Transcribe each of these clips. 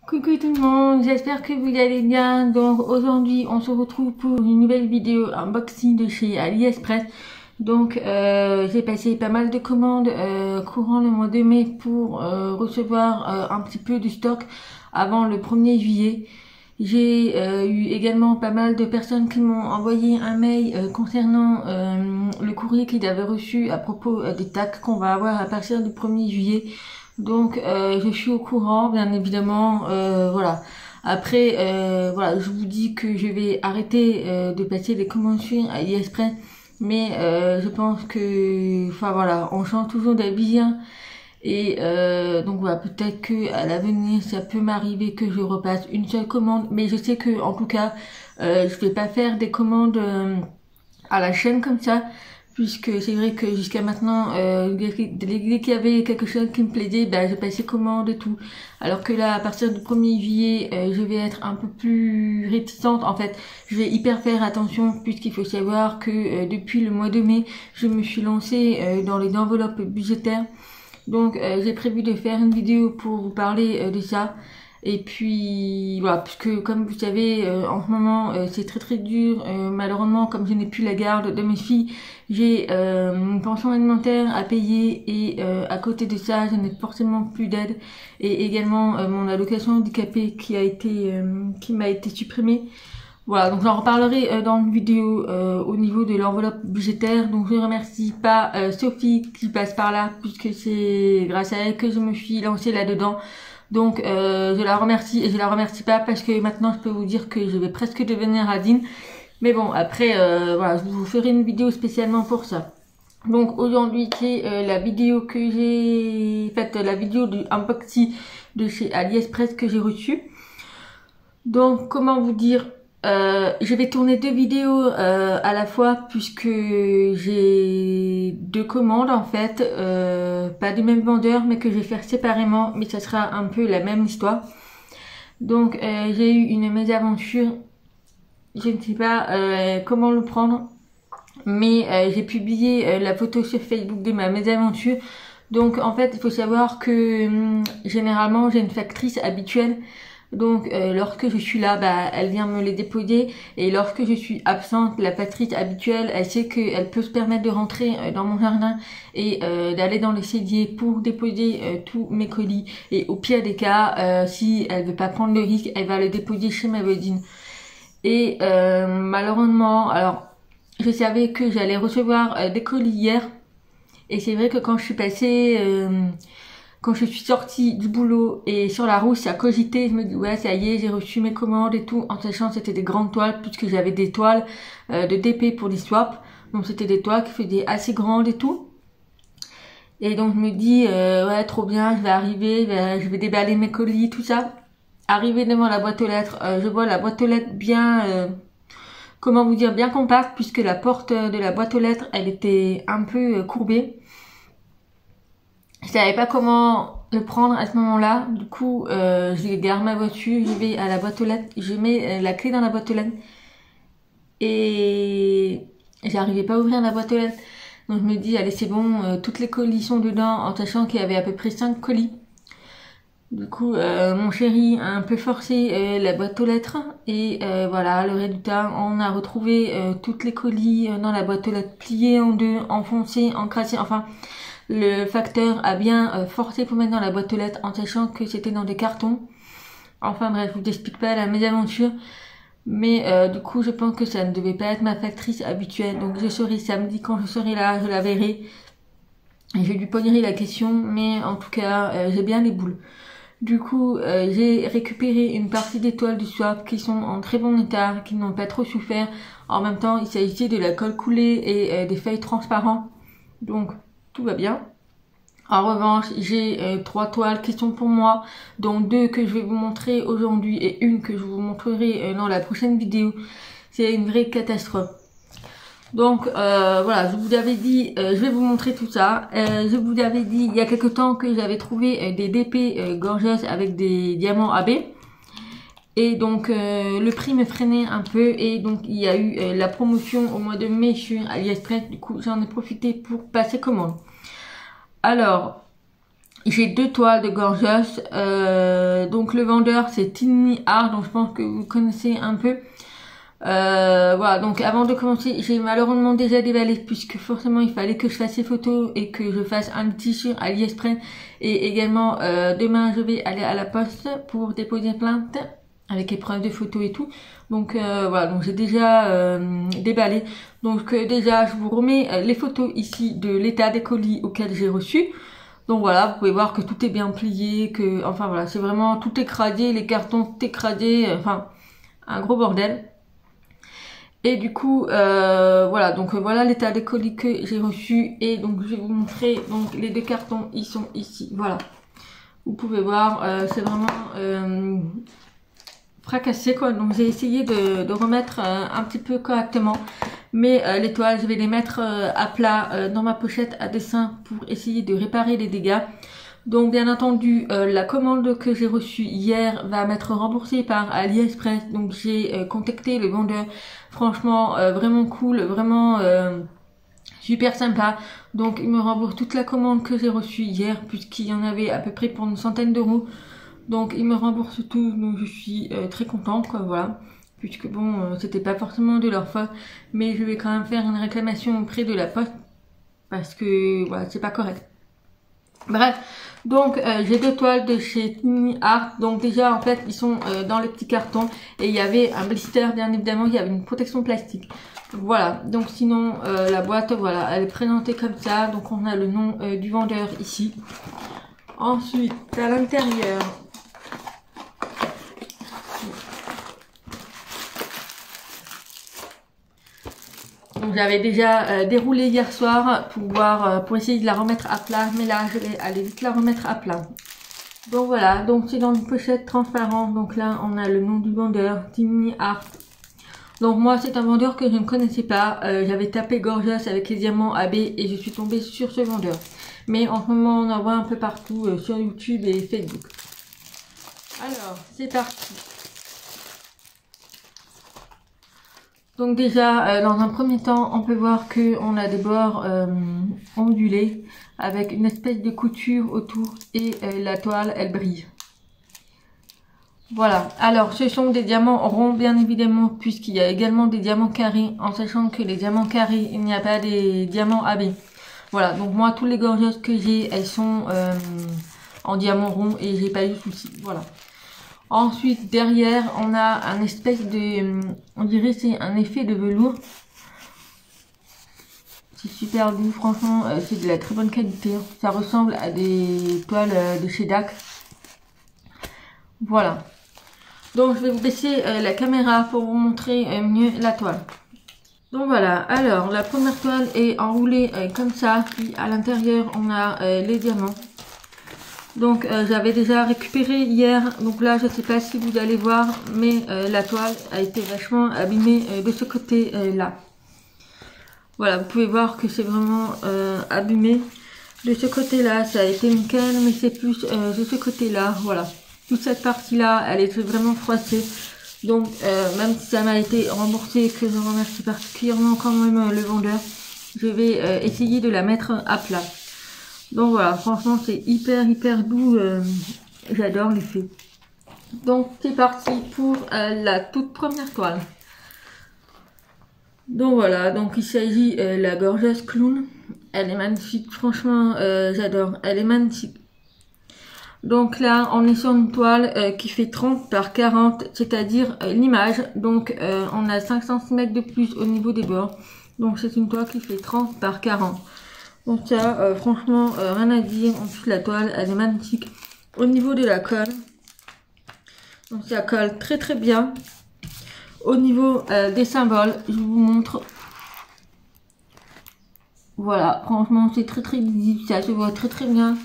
Coucou tout le monde, j'espère que vous allez bien. Donc aujourd'hui on se retrouve pour une nouvelle vidéo unboxing de chez AliExpress. Donc j'ai passé pas mal de commandes courant le mois de mai pour recevoir un petit peu de stock avant le 1er juillet. J'ai eu également pas mal de personnes qui m'ont envoyé un mail concernant le courrier qu'ils avaient reçu à propos des taxes qu'on va avoir à partir du 1er juillet. Donc je suis au courant, bien évidemment, voilà. Après, voilà, je vous dis que je vais arrêter de passer les commandes sur AliExpress, mais je pense que, enfin voilà, on change toujours d'avis, hein. Et donc voilà, peut-être que à l'avenir, ça peut m'arriver que je repasse une seule commande, mais je sais que en tout cas, je vais pas faire des commandes à la chaîne comme ça. Puisque c'est vrai que jusqu'à maintenant, dès qu'il y avait quelque chose qui me plaisait, ben, j'ai passé commande et tout. Alors que là, à partir du 1er juillet, je vais être un peu plus réticente. En fait, je vais hyper faire attention puisqu'il faut savoir que depuis le mois de mai, je me suis lancée dans les enveloppes budgétaires. Donc, j'ai prévu de faire une vidéo pour vous parler de ça. Et puis voilà, puisque comme vous savez, en ce moment c'est très dur, malheureusement comme je n'ai plus la garde de mes filles, j'ai une pension alimentaire à payer et à côté de ça je n'ai forcément plus d'aide, et également mon allocation handicapée qui m'a été supprimée. Voilà, donc j'en reparlerai dans une vidéo au niveau de l'enveloppe budgétaire. Donc je ne remercie pas Sophie qui passe par là, puisque c'est grâce à elle que je me suis lancée là-dedans. Donc je la remercie, et je la remercie pas parce que maintenant je peux vous dire que je vais presque devenir radine. Mais bon, après voilà, je vous ferai une vidéo spécialement pour ça. Donc aujourd'hui c'est la vidéo que j'ai faite, la vidéo du unboxing de chez AliExpress que j'ai reçu. Donc comment vous dire, je vais tourner deux vidéos à la fois puisque j'ai deux commandes en fait, pas du même vendeur mais que je vais faire séparément, mais ça sera un peu la même histoire. Donc j'ai eu une mésaventure, je ne sais pas comment le prendre, mais j'ai publié la photo sur Facebook de ma mésaventure. Donc en fait il faut savoir que généralement j'ai une factrice habituelle. Donc lorsque je suis là, bah, elle vient me les déposer, et lorsque je suis absente, la factrice habituelle, elle sait qu'elle peut se permettre de rentrer dans mon jardin et d'aller dans les celliers pour déposer tous mes colis, et au pire des cas, si elle veut pas prendre le risque, elle va le déposer chez ma voisine. Et malheureusement, alors je savais que j'allais recevoir des colis hier, et c'est vrai que quand je suis passée... quand je suis sortie du boulot et sur la route, ça a cogité, je me dis ouais ça y est, j'ai reçu mes commandes et tout, en sachant que c'était des grandes toiles puisque j'avais des toiles de DP pour les swaps. Donc c'était des toiles qui faisaient assez grandes et tout. Et donc je me dis ouais trop bien, je vais arriver, je vais déballer mes colis, tout ça. Arrivé devant la boîte aux lettres, je vois la boîte aux lettres bien, comment vous dire, bien compacte, puisque la porte de la boîte aux lettres, elle était un peu courbée. Je savais pas comment le prendre à ce moment-là. Du coup, je garde ma voiture, je vais à la boîte aux lettres, je mets la clé dans la boîte aux lettres et j'arrivais pas à ouvrir la boîte aux lettres. Donc je me dis allez c'est bon, toutes les colis sont dedans, en sachant qu'il y avait à peu près 5 colis. Du coup, mon chéri a un peu forcé la boîte aux lettres et voilà, le résultat, on a retrouvé toutes les colis dans la boîte aux lettres pliées en deux, enfoncées, encrassées, enfin... Le facteur a bien forcé pour mettre dans la boîte aux lettres en sachant que c'était dans des cartons. Enfin bref, je vous explique pas la mésaventure. Mais du coup, je pense que ça ne devait pas être ma factrice habituelle. Donc je serai samedi, quand je serai là, je la verrai. Et je lui poserai la question. Mais en tout cas, j'ai bien les boules. Du coup, j'ai récupéré une partie des toiles du swap qui sont en très bon état, qui n'ont pas trop souffert. En même temps, il s'agissait de la colle coulée et des feuilles transparentes. Donc... tout va bien. En revanche, j'ai 3 toiles qui sont pour moi, dont 2 que je vais vous montrer aujourd'hui et une que je vous montrerai dans la prochaine vidéo. C'est une vraie catastrophe. Donc voilà, je vous avais dit, je vais vous montrer tout ça. Je vous avais dit il y a quelque temps que j'avais trouvé des DP gorgeous avec des diamants AB. Et donc le prix me freinait un peu, et donc il y a eu la promotion au mois de mai sur AliExpress. Du coup j'en ai profité pour passer commande. Alors J'ai 2 toiles de Gorgeous. Donc le vendeur c'est Tiny Art, donc je pense que vous connaissez un peu. Voilà, donc avant de commencer, j'ai malheureusement déjà déballé puisque forcément il fallait que je fasse ces photos et que je fasse un petit sur AliExpress. Et également demain je vais aller à la poste pour déposer plainte avec épreuve de photos et tout. Donc voilà, donc j'ai déjà déballé. Donc déjà je vous remets les photos ici de l'état des colis auxquels j'ai reçu. Donc voilà, vous pouvez voir que tout est bien plié, que enfin voilà, c'est vraiment tout écrasé, les cartons tout écrasés, enfin un gros bordel. Et du coup voilà, donc voilà l'état des colis que j'ai reçu. Et donc je vais vous montrer, donc les 2 cartons ils sont ici, voilà. Vous pouvez voir, c'est vraiment fracassé quoi. Donc j'ai essayé de remettre un petit peu correctement. Mais les toiles, je vais les mettre à plat dans ma pochette à dessin pour essayer de réparer les dégâts. Donc bien entendu, la commande que j'ai reçue hier va m'être remboursée par AliExpress. Donc j'ai contacté le vendeur. Franchement, vraiment cool, vraiment super sympa. Donc il me rembourse toute la commande que j'ai reçue hier, puisqu'il y en avait à peu près pour une centaine d'euros. Donc il me rembourse tout, donc je suis très contente quoi, voilà. Puisque bon, c'était pas forcément de leur faute, mais je vais quand même faire une réclamation auprès de la poste parce que voilà, c'est pas correct. Bref, donc j'ai 2 toiles de chez Tiny Art. Donc déjà en fait ils sont dans les petits cartons et il y avait un blister, bien évidemment, il y avait une protection plastique. Voilà, donc sinon la boîte, voilà, elle est présentée comme ça. Donc on a le nom du vendeur ici. Ensuite à l'intérieur, donc j'avais déjà déroulé hier soir pour voir, pour essayer de la remettre à plat, mais là je vais aller vite la remettre à plat. Donc voilà, donc c'est dans une pochette transparente. Donc là on a le nom du vendeur, Tiny Art. Donc moi c'est un vendeur que je ne connaissais pas, j'avais tapé Gorgeous avec les diamants AB et je suis tombée sur ce vendeur. Mais en ce moment on en voit un peu partout sur YouTube et Facebook. Alors c'est parti. Donc déjà, dans un premier temps, on peut voir que on a des bords ondulés avec une espèce de couture autour et la toile, elle brille. Voilà. Alors, ce sont des diamants ronds, bien évidemment, puisqu'il y a également des diamants carrés, en sachant que les diamants carrés, il n'y a pas des diamants AB. Voilà. Donc moi, tous les Gorgeous que j'ai, elles sont en diamant rond et j'ai pas eu de soucis. Voilà. Ensuite, derrière, on a un espèce de, on dirait c'est un effet de velours. C'est super doux, franchement, c'est de la très bonne qualité. Ça ressemble à des toiles de chez DAC. Voilà. Donc, je vais vous baisser la caméra pour vous montrer mieux la toile. Donc voilà, alors la première toile est enroulée comme ça. Puis à l'intérieur, on a les diamants. Donc j'avais déjà récupéré hier, donc là je sais pas si vous allez voir, mais la toile a été vachement abîmée de ce côté là. Voilà, vous pouvez voir que c'est vraiment abîmé. De ce côté là ça a été nickel, mais c'est plus de ce côté là, voilà. Toute cette partie là elle est vraiment froissée. Donc même si ça m'a été remboursé, que je remercie particulièrement quand même le vendeur, je vais essayer de la mettre à plat. Donc voilà, franchement c'est hyper doux, j'adore l'effet. Donc c'est parti pour la toute première toile. Donc voilà, donc il s'agit de la Gorgeous Clown. Elle est magnifique, franchement j'adore, elle est magnifique. Donc là on est sur une toile qui fait 30 par 40, c'est-à-dire l'image. Donc on a 5 cm de plus au niveau des bords. Donc c'est une toile qui fait 30 par 40. Donc ça, franchement, rien à dire. En plus, la toile, elle est magnifique. Au niveau de la colle, donc ça colle très bien. Au niveau des symboles, je vous montre. Voilà, franchement, c'est très visible. Ça se voit très bien.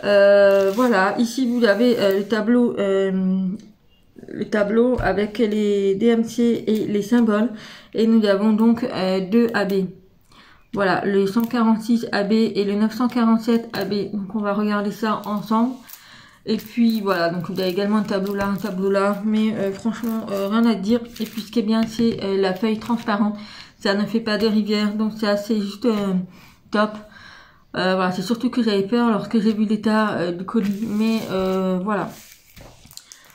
Voilà, ici, vous avez le tableau avec les DMC et les symboles. Et nous avons donc 2 AB. Voilà, le 146 AB et le 947 AB. Donc on va regarder ça ensemble. Et puis voilà, donc il y a également un tableau là, mais franchement rien à dire. Et puis ce qui est bien, c'est la feuille transparente. Ça ne fait pas de rivière, donc ça c'est juste top. Voilà, c'est surtout que j'avais peur lorsque j'ai vu l'état du colis, mais voilà.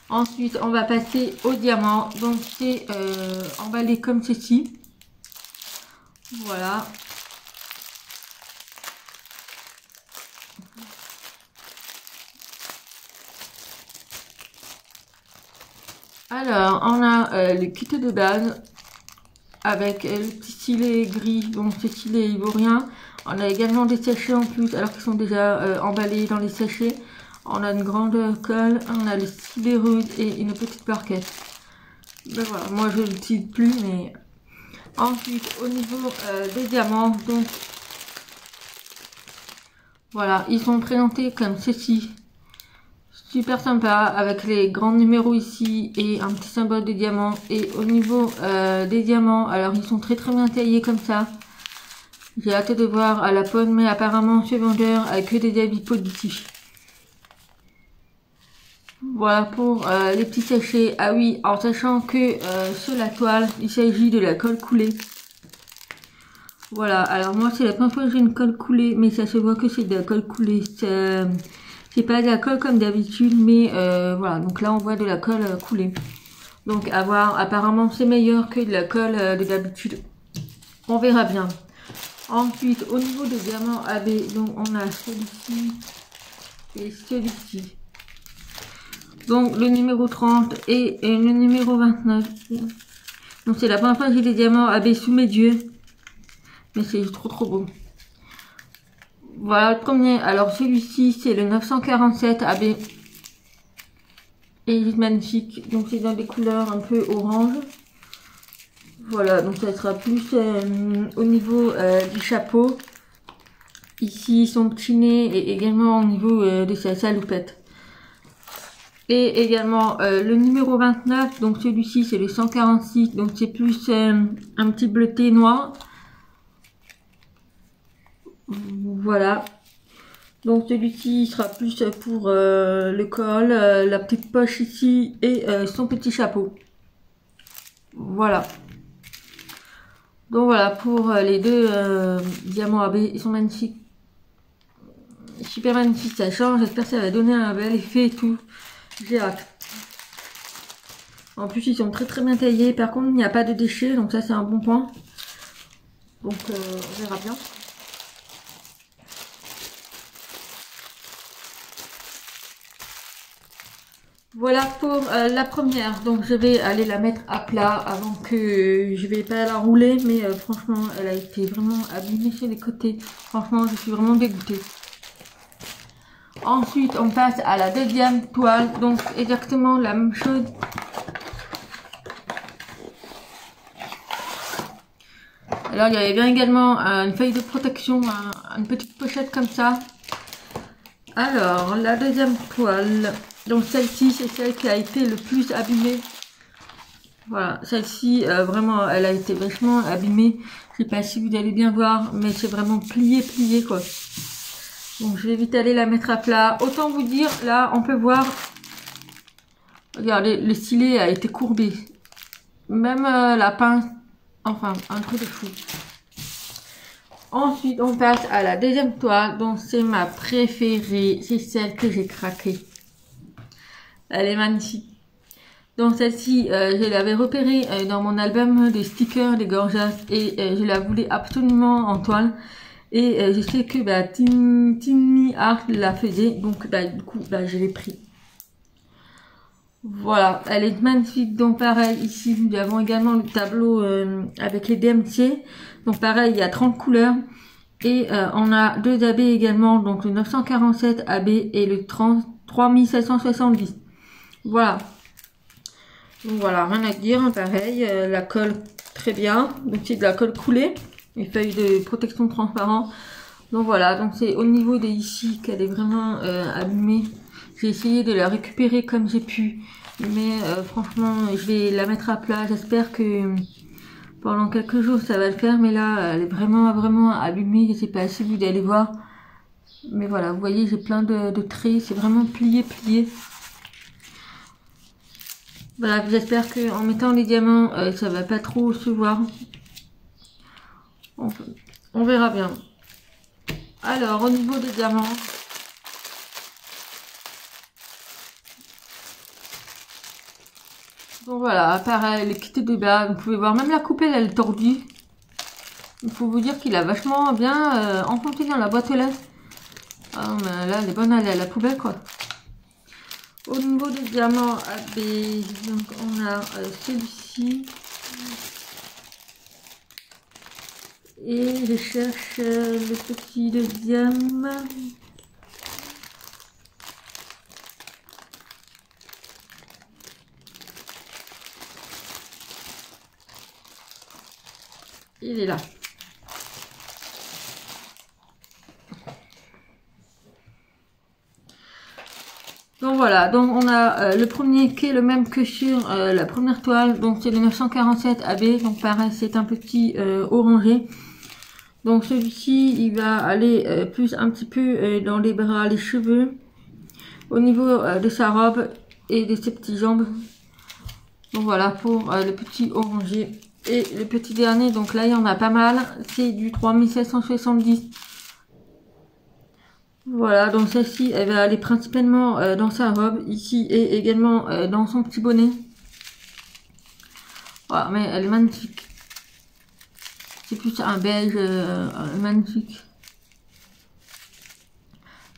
Ensuite, on va passer au diamant. Donc, c'est emballé comme ceci. Voilà. Alors, on a le kit de base avec le petit stylet gris, donc ce stylet ivoirien. On a également des sachets en plus, alors qu'ils sont déjà emballés dans les sachets. On a une grande colle, on a le stylet rude et une petite plaquette. Ben voilà, moi je l'utilise plus, mais ensuite au niveau des diamants, donc voilà, ils sont présentés comme ceci. Super sympa, avec les grands numéros ici et un petit symbole de diamant. Et au niveau des diamants, alors ils sont très bien taillés comme ça. J'ai hâte de voir à la pomme, mais apparemment ce vendeur a que des avis positifs. Voilà pour les petits sachets. Ah oui, en sachant que sur la toile, il s'agit de la colle coulée. Voilà, alors moi c'est la première fois que j'ai une colle coulée, mais ça se voit que c'est de la colle coulée. C'est pas de la colle comme d'habitude, mais voilà, donc là on voit de la colle coulée. Donc à voir, apparemment c'est meilleur que de la colle de d'habitude. On verra bien. Ensuite, au niveau des diamants AB, donc on a celui-ci et celui-ci. Donc le numéro 30 et le numéro 29. Donc c'est la première fois que j'ai des diamants AB sous mes yeux. Mais c'est trop beau. Voilà le premier. Alors celui-ci c'est le 947 AB. Et il est magnifique. Donc c'est dans des couleurs un peu orange. Voilà, donc ça sera plus au niveau du chapeau. Ici son petit nez et également au niveau de sa salopette. Et également le numéro 29, donc celui-ci c'est le 146, donc c'est plus un petit bleuté noir. Voilà. Donc celui-ci sera plus pour le col, la petite poche ici et son petit chapeau. Voilà. Donc voilà pour les deux diamants AB, ils sont magnifiques. Super magnifique, ça change, j'espère que ça va donner un bel effet et tout. J'ai hâte. En plus ils sont très bien taillés, par contre il n'y a pas de déchets, donc ça c'est un bon point. Donc on verra bien. Voilà pour la première, donc je vais aller la mettre à plat avant que je vais pas la rouler, mais franchement elle a été vraiment abîmée sur les côtés. Franchement je suis vraiment dégoûtée. Ensuite on passe à la deuxième toile, donc exactement la même chose. Alors il y avait bien également une feuille de protection, une petite pochette comme ça. Alors la deuxième toile, donc celle-ci c'est celle qui a été le plus abîmée. Voilà, celle-ci vraiment elle a été vachement abîmée. Je sais pas si vous allez bien voir, mais c'est vraiment plié quoi. Donc je vais vite aller la mettre à plat. Autant vous dire, là on peut voir, regardez, le stylet a été courbé. Même la pince, enfin un truc de fou. Ensuite on passe à la deuxième toile, donc c'est ma préférée, c'est celle que j'ai craquée. Elle est magnifique. Donc celle-ci, je l'avais repérée dans mon album de stickers des Gorgeous et je la voulais absolument en toile. Et je sais que Team Art la faisait, donc du coup je l'ai pris. Voilà, elle est magnifique. Donc pareil, ici nous avons également le tableau avec les DMC. Donc pareil, il y a 30 couleurs. Et on a deux AB également, donc le 947 AB et le 3770. Voilà. Donc voilà, rien à dire, hein, pareil, la colle très bien. Donc c'est de la colle coulée, une feuille de protection transparent. Donc voilà, donc c'est au niveau de ici qu'elle est vraiment abîmée. J'ai essayé de la récupérer comme j'ai pu, mais franchement je vais la mettre à plat. J'espère que pendant quelques jours ça va le faire, mais là elle est vraiment abîmée. Je sais pas si vous allez voir, mais voilà, vous voyez j'ai plein de traits, c'est vraiment plié. Voilà, j'espère que en mettant les diamants ça va pas trop se voir. On verra bien. Alors, au niveau des diamants, donc voilà, pareil, les kits de bas, vous pouvez voir, même la coupelle, elle est tordue. Il faut vous dire qu'il a vachement bien enfoncé dans la boîte aux lettres. Ah non, mais là, elle est bonne à aller à la poubelle, quoi. Au niveau des diamants AB, donc on a celui-ci. Et je cherche le petit deuxième. Il est là. Donc voilà, donc on a le premier qui est le même que sur la première toile, donc c'est le 947 AB, donc pareil c'est un petit orangé. Donc celui-ci il va aller plus un petit peu dans les bras, les cheveux, au niveau de sa robe et de ses petites jambes. Donc voilà pour le petit orangé. Et le petit dernier, donc là il y en a pas mal, c'est du 3770. Voilà, donc celle-ci, elle va aller principalement dans sa robe, ici, et également dans son petit bonnet. Voilà, mais elle est magnifique. C'est plus un beige magnifique.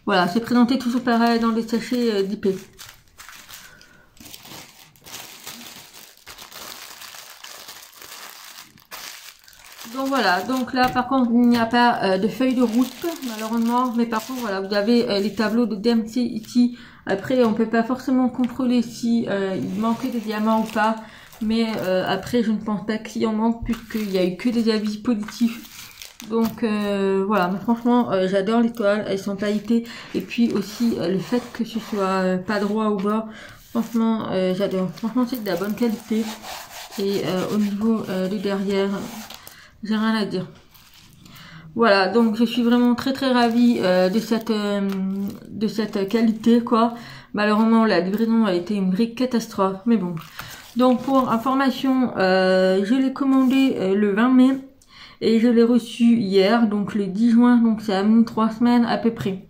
Voilà, c'est présenté toujours pareil dans des sachets d'IP. Donc voilà, donc là par contre il n'y a pas de feuille de route malheureusement, mais par contre voilà, vous avez les tableaux de DMC ici. Après on peut pas forcément contrôler si il manquait des diamants ou pas, mais après je ne pense pas qu'il en manque puisqu'il y a eu que des avis positifs. Donc voilà, mais franchement j'adore les toiles, elles sont pailletées et puis aussi le fait que ce soit pas droit au bord, franchement j'adore. Franchement c'est de la bonne qualité et au niveau du derrière, j'ai rien à dire. Voilà, donc je suis vraiment très ravie de cette qualité quoi. Malheureusement la livraison a été une vraie catastrophe, mais bon. Donc pour information, je l'ai commandé le 20 mai et je l'ai reçu hier, donc le 10 juin, donc ça a mis 3 semaines à peu près.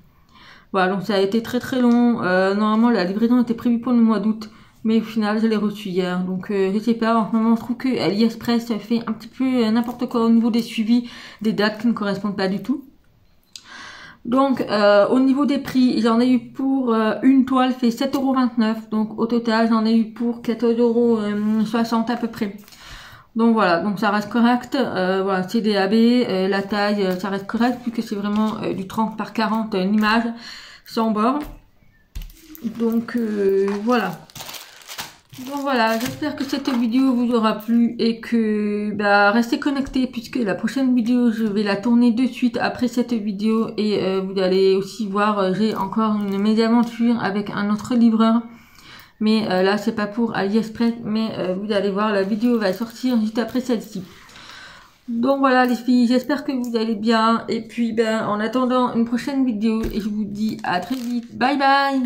Voilà, donc ça a été très long. Normalement la livraison était prévue pour le mois d'août. Mais au final, je l'ai reçu hier. Donc, je sais pas, en ce moment, je trouve que AliExpress fait un petit peu n'importe quoi au niveau des suivis, des dates qui ne correspondent pas du tout. Donc, au niveau des prix, j'en ai eu pour une toile fait 7,29 €. Donc, au total, j'en ai eu pour 14,60 € à peu près. Donc, voilà. Donc, ça reste correct. Voilà, c'est des AB. La taille, ça reste correct puisque c'est vraiment du 30 par 40 images sans bord. Donc, voilà. Bon voilà, j'espère que cette vidéo vous aura plu et que restez connectés puisque la prochaine vidéo je vais la tourner de suite après cette vidéo et vous allez aussi voir, j'ai encore une mésaventure avec un autre livreur, mais là c'est pas pour AliExpress, mais vous allez voir, la vidéo va sortir juste après celle-ci. Donc voilà les filles, j'espère que vous allez bien et puis en attendant une prochaine vidéo et je vous dis à très vite, bye bye.